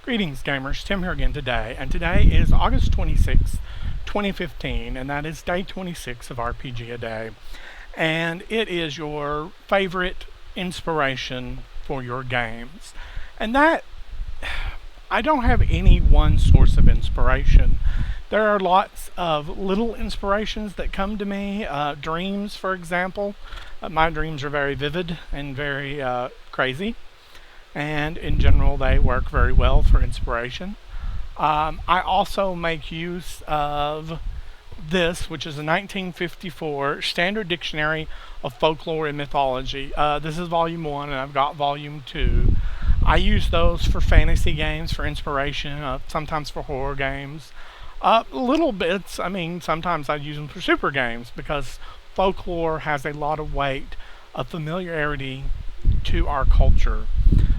Greetings gamers, Tim here again today, and today is August 26th, 2015, and that is day 26 of RPG-A-Day. And it is your favorite inspiration for your games. And that, I don't have any one source of inspiration. There are lots of little inspirations that come to me, dreams for example. My dreams are very vivid and very crazy. And in general they work very well for inspiration. I also make use of this, which is a 1954 Standard Dictionary of Folklore and Mythology. This is volume 1 and I've got volume 2. I use those for fantasy games for inspiration, sometimes for horror games. Little bits, sometimes I use them for super games because folklore has a lot of weight of familiarity to our culture.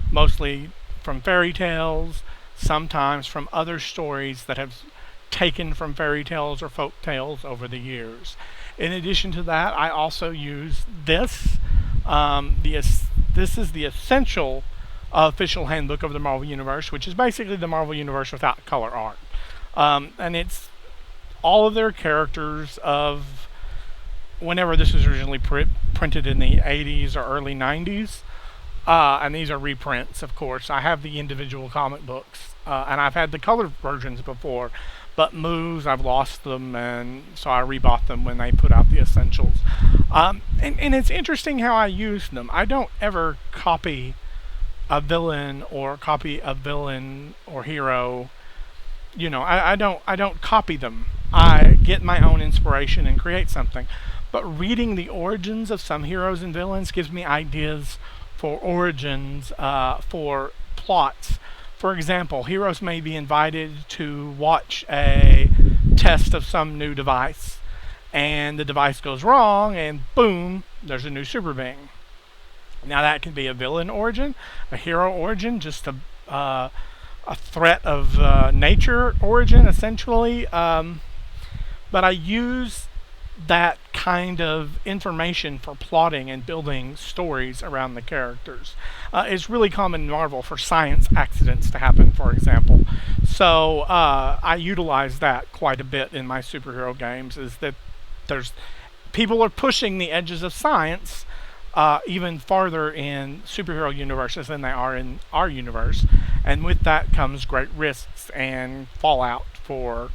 Mostly from fairy tales, sometimes from other stories that have taken from fairy tales or folk tales over the years. In addition to that, I also use this. This is the essential official handbook of the Marvel Universe, which is basically the Marvel Universe without color art. And it's all of their characters of whenever this was originally printed in the 80s or early 90s. And these are reprints, of course. I have the individual comic books, and I've had the colored versions before, but moves, I've lost them, and so I rebought them when they put out the essentials. And it's interesting how I use them. I don't ever copy a villain or hero. You know, I don't copy them. I get my own inspiration and create something. But reading the origins of some heroes and villains gives me ideas for origins, for plots. For example, heroes may be invited to watch a test of some new device, and the device goes wrong, and boom, there's a new super being. Now that can be a villain origin, a hero origin, just a threat of nature origin, essentially. But I use that kind of information for plotting and building stories around the characters. It's really common in Marvel for science accidents to happen, for example. So I utilize that quite a bit in my superhero games, is that people are pushing the edges of science even farther in superhero universes than they are in our universe. And with that comes great risks and fallout for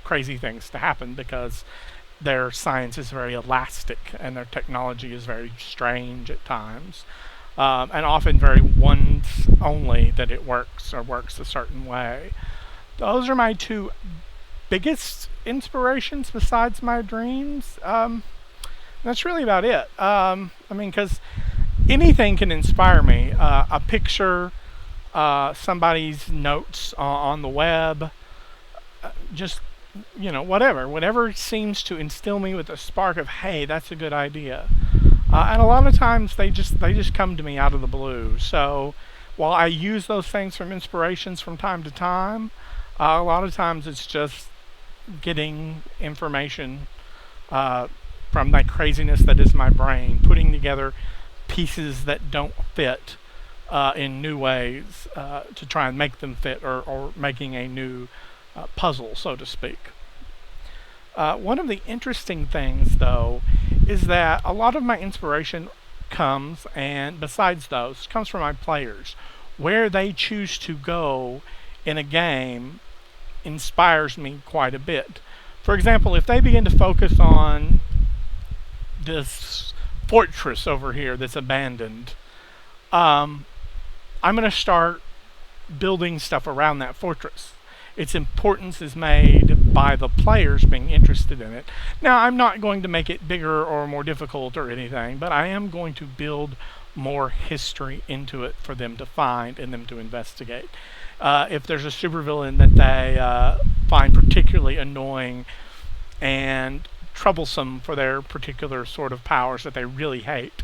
crazy things to happen, because their science is very elastic and their technology is very strange at times, and often very once only that it works or works a certain way. Those are my two biggest inspirations besides my dreams. That's really about it. Because anything can inspire me. A picture, somebody's notes on the web, just whatever seems to instill me with a spark of, hey, that's a good idea. And a lot of times they just come to me out of the blue. So while I use those things from inspirations from time to time, a lot of times it's just getting information from that craziness that is my brain, putting together pieces that don't fit in new ways to try and make them fit, or making a new puzzle, so to speak. One of the interesting things, though, is that a lot of my inspiration comes from my players. Where they choose to go in a game inspires me quite a bit. For example, if they begin to focus on this fortress over here that's abandoned, I'm going to start building stuff around that fortress. Its importance is made by the players being interested in it. Now, I'm not going to make it bigger or more difficult or anything, but I am going to build more history into it for them to find and them to investigate. If there's a supervillain that they find particularly annoying and troublesome for their particular sort of powers that they really hate,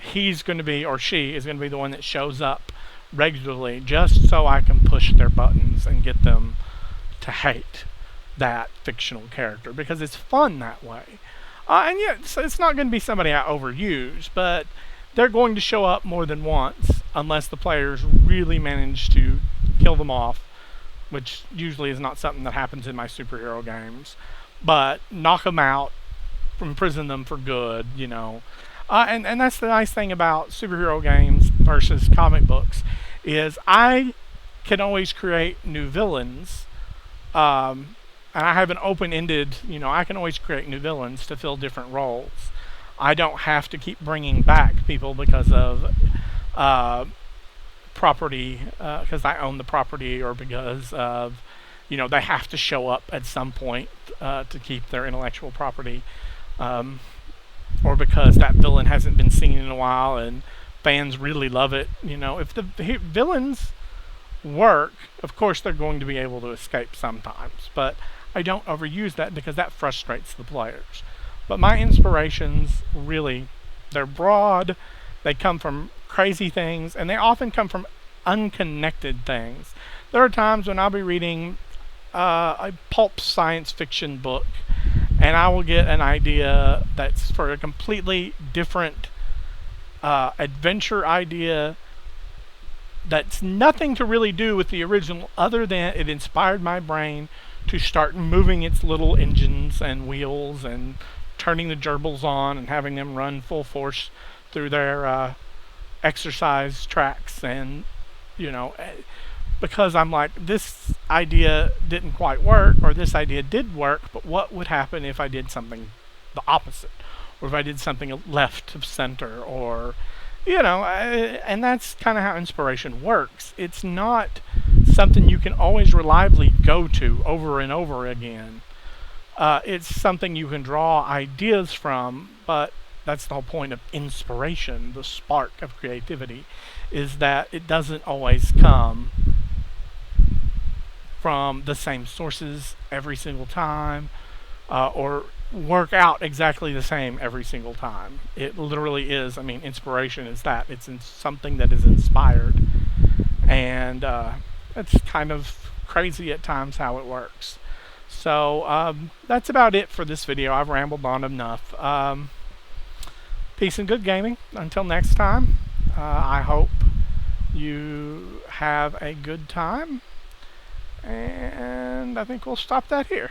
he's going to be, or she is going to be, the one that shows up regularly, just so I can push their buttons and get them to hate that fictional character, because it's fun that way. And yet, it's not going to be somebody I overuse, but they're going to show up more than once unless the players really manage to kill them off, which usually is not something that happens in my superhero games, but knock them out, imprison them for good, you know. And that's the nice thing about superhero games versus comic books is I can always create new villains, and I have an open-ended, you know, I can always create new villains to fill different roles. I don't have to keep bringing back people because of uh, property, because I own the property, or because of, you know, they have to show up at some point to keep their intellectual property, um, or because that villain hasn't been seen in a while and fans really love it. You know, if the villains work, of course they're going to be able to escape sometimes, but I don't overuse that because that frustrates the players. But my inspirations really, they're broad, they come from crazy things, and they often come from unconnected things. There are times when I'll be reading a pulp science fiction book, and I will get an idea that's for a completely different adventure idea that's nothing to really do with the original, other than it inspired my brain to start moving its little engines and wheels and turning the gerbils on and having them run full force through their exercise tracks. And, you know, because I'm like, this idea didn't quite work, or this idea did work, but what would happen if I did something the opposite, or if I did something left of center, or, you know, and that's kind of how inspiration works. It's not something you can always reliably go to over and over again. It's something you can draw ideas from, but that's the whole point of inspiration, the spark of creativity, is that it doesn't always come from the same sources every single time, or work out exactly the same every single time. It literally is, I mean, inspiration is that. It's in something that is inspired. And it's kind of crazy at times how it works. So that's about it for this video. I've rambled on enough. Peace and good gaming. Until next time, I hope you have a good time. And I think we'll stop that here.